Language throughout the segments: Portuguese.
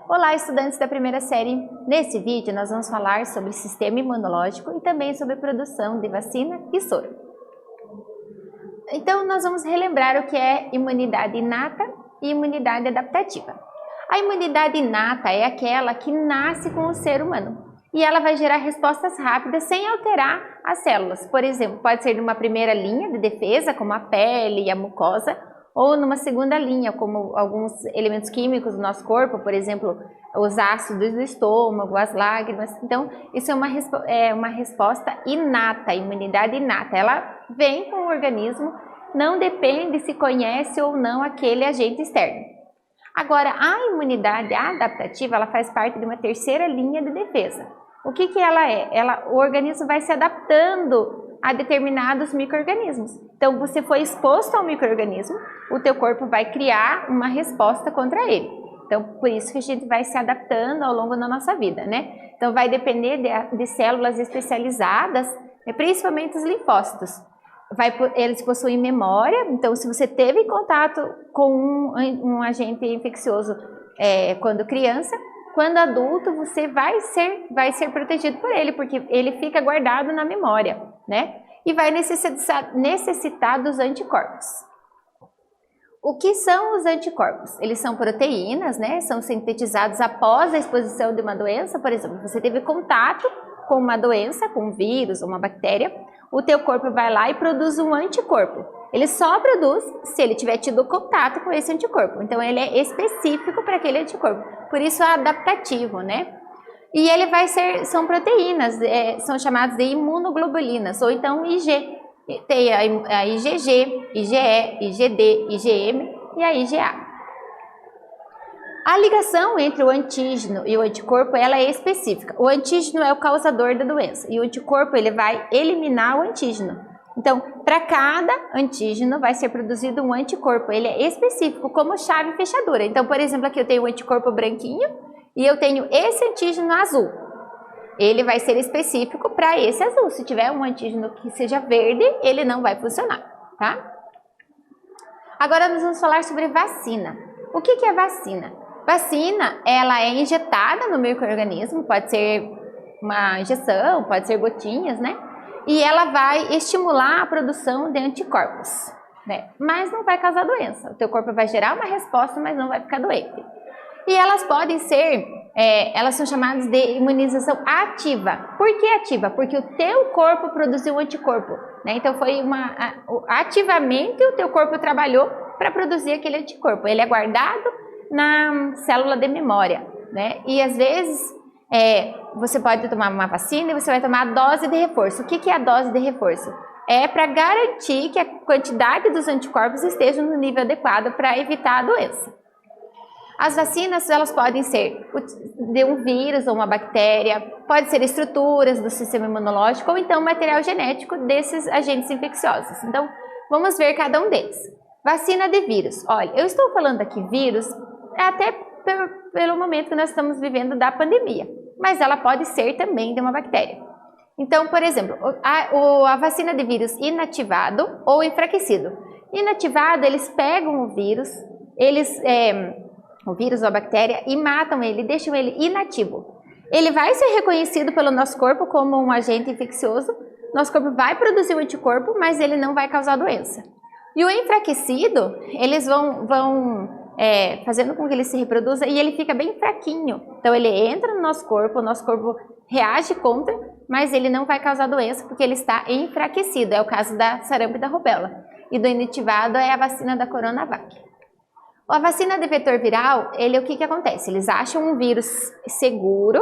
Olá, estudantes da primeira série! Nesse vídeo nós vamos falar sobre sistema imunológico e também sobre produção de vacina e soro. Então nós vamos relembrar o que é imunidade inata e imunidade adaptativa. A imunidade inata é aquela que nasce com o ser humano e ela vai gerar respostas rápidas sem alterar as células. Por exemplo, pode ser numa primeira linha de defesa, como a pele e a mucosa, ou numa segunda linha, como alguns elementos químicos do nosso corpo, por exemplo, os ácidos do estômago, as lágrimas. Então, isso é uma resposta inata, imunidade inata. Ela vem com o organismo, não depende se conhece ou não aquele agente externo. Agora, a imunidade adaptativa, ela faz parte de uma terceira linha de defesa. O que ela é? O organismo vai se adaptando a determinados micro-organismos. Então, você foi exposto ao micro-organismo, o teu corpo vai criar uma resposta contra ele. Então, por isso que a gente vai se adaptando ao longo da nossa vida, né? Então, vai depender de células especializadas, principalmente os linfócitos. Eles possuem memória, então se você teve contato com um agente infeccioso quando criança, quando adulto você vai ser protegido por ele, porque ele fica guardado na memória, né? E vai necessitar dos anticorpos. O que são os anticorpos? Eles são proteínas, né? São sintetizados após a exposição de uma doença. Por exemplo, você teve contato com uma doença, com um vírus ou uma bactéria, o teu corpo vai lá e produz um anticorpo. Ele só produz se ele tiver tido contato com esse anticorpo. Então, ele é específico para aquele anticorpo. Por isso, é adaptativo, né? E ele são proteínas, são chamadas de imunoglobulinas, ou então IG. Tem a IgG, IgE, IgD, IgM e a IgA. A ligação entre o antígeno e o anticorpo, ela é específica. O antígeno é o causador da doença e o anticorpo ele vai eliminar o antígeno. Então, para cada antígeno vai ser produzido um anticorpo. Ele é específico, como chave e fechadura. Então, por exemplo, aqui eu tenho um anticorpo branquinho e eu tenho esse antígeno azul. Ele vai ser específico para esse azul. Se tiver um antígeno que seja verde, ele não vai funcionar, tá? Agora nós vamos falar sobre vacina. O que é vacina? Vacina, ela é injetada no micro-organismo, pode ser uma injeção, pode ser gotinhas, né? E ela vai estimular a produção de anticorpos, né? Mas não vai causar doença. O teu corpo vai gerar uma resposta, mas não vai ficar doente. E elas podem ser, elas são chamadas de imunização ativa. Por que ativa? Porque o teu corpo produziu um anticorpo, né? Então foi ativamente o teu corpo trabalhou para produzir aquele anticorpo. Ele é guardado na célula de memória, né? E às vezes você pode tomar uma vacina e você vai tomar a dose de reforço. O que é a dose de reforço? É para garantir que a quantidade dos anticorpos esteja no nível adequado para evitar a doença. As vacinas, elas podem ser de um vírus ou uma bactéria, pode ser estruturas do sistema imunológico ou então material genético desses agentes infecciosos. Então, vamos ver cada um deles. Vacina de vírus. Olha, eu estou falando aqui vírus até pelo momento que nós estamos vivendo da pandemia, mas ela pode ser também de uma bactéria. Então, por exemplo, a vacina de vírus inativado ou enfraquecido. Inativado, eles pegam o vírus, o vírus ou a bactéria, e matam ele, deixam ele inativo. Ele vai ser reconhecido pelo nosso corpo como um agente infeccioso, nosso corpo vai produzir um anticorpo, mas ele não vai causar doença. E o enfraquecido, eles vão fazendo com que ele se reproduza e ele fica bem fraquinho. Então ele entra no nosso corpo, o nosso corpo reage contra, mas ele não vai causar doença porque ele está enfraquecido. É o caso da sarampo e da rubéola. E do inativado é a vacina da Coronavac. A vacina de vetor viral, o que acontece? Eles acham um vírus seguro,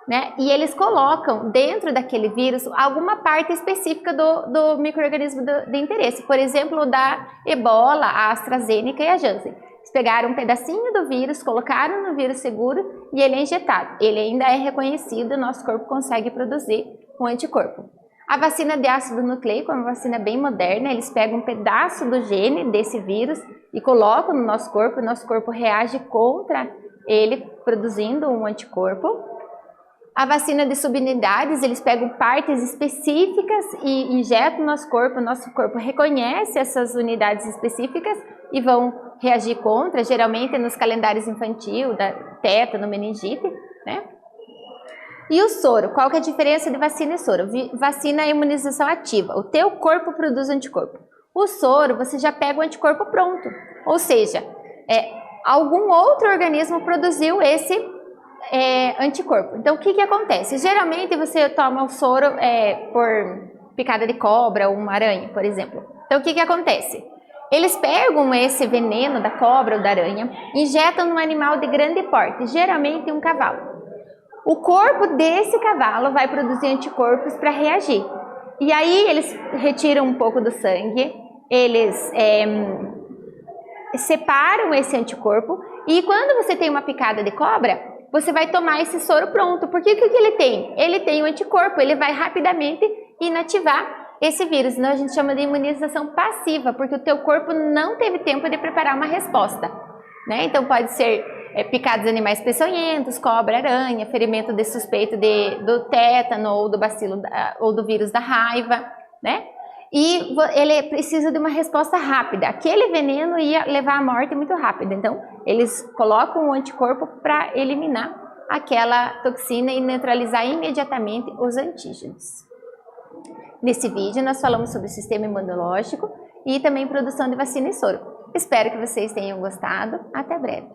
né? E eles colocam dentro daquele vírus alguma parte específica do micro-organismo de interesse. Por exemplo, da Ebola, a AstraZeneca e a Janssen. Eles pegaram um pedacinho do vírus, colocaram no vírus seguro e ele é injetado. Ele ainda é reconhecido, o nosso corpo consegue produzir um anticorpo. A vacina de ácido nucleico é uma vacina bem moderna, eles pegam um pedaço do gene desse vírus e colocam no nosso corpo, e o nosso corpo reage contra ele, produzindo um anticorpo. A vacina de subunidades, eles pegam partes específicas e injetam no nosso corpo reconhece essas unidades específicas e vão reagir contra, geralmente nos calendários infantil, da tétano, meningite, né? E o soro, qual que é a diferença de vacina e soro? Vacina é imunização ativa, o teu corpo produz anticorpo. O soro, você já pega o anticorpo pronto, ou seja, algum outro organismo produziu esse anticorpo. Então, o que acontece? Geralmente, você toma o soro por picada de cobra ou uma aranha, por exemplo. Então, o que acontece? Eles pegam esse veneno da cobra ou da aranha, injetam num animal de grande porte, geralmente um cavalo. O corpo desse cavalo vai produzir anticorpos para reagir. E aí eles retiram um pouco do sangue, eles separam esse anticorpo e quando você tem uma picada de cobra, você vai tomar esse soro pronto. Porque o que ele tem? Ele tem um anticorpo, ele vai rapidamente inativar esse vírus. Então a gente chama de imunização passiva, porque o teu corpo não teve tempo de preparar uma resposta, né? Então pode ser picadas de animais peçonhentos, cobra, aranha, ferimento de suspeito do tétano ou do bacilo ou do vírus da raiva, né? E ele precisa de uma resposta rápida. Aquele veneno ia levar à morte muito rápido. Então, eles colocam o anticorpo para eliminar aquela toxina e neutralizar imediatamente os antígenos. Nesse vídeo, nós falamos sobre o sistema imunológico e também produção de vacina e soro. Espero que vocês tenham gostado. Até breve.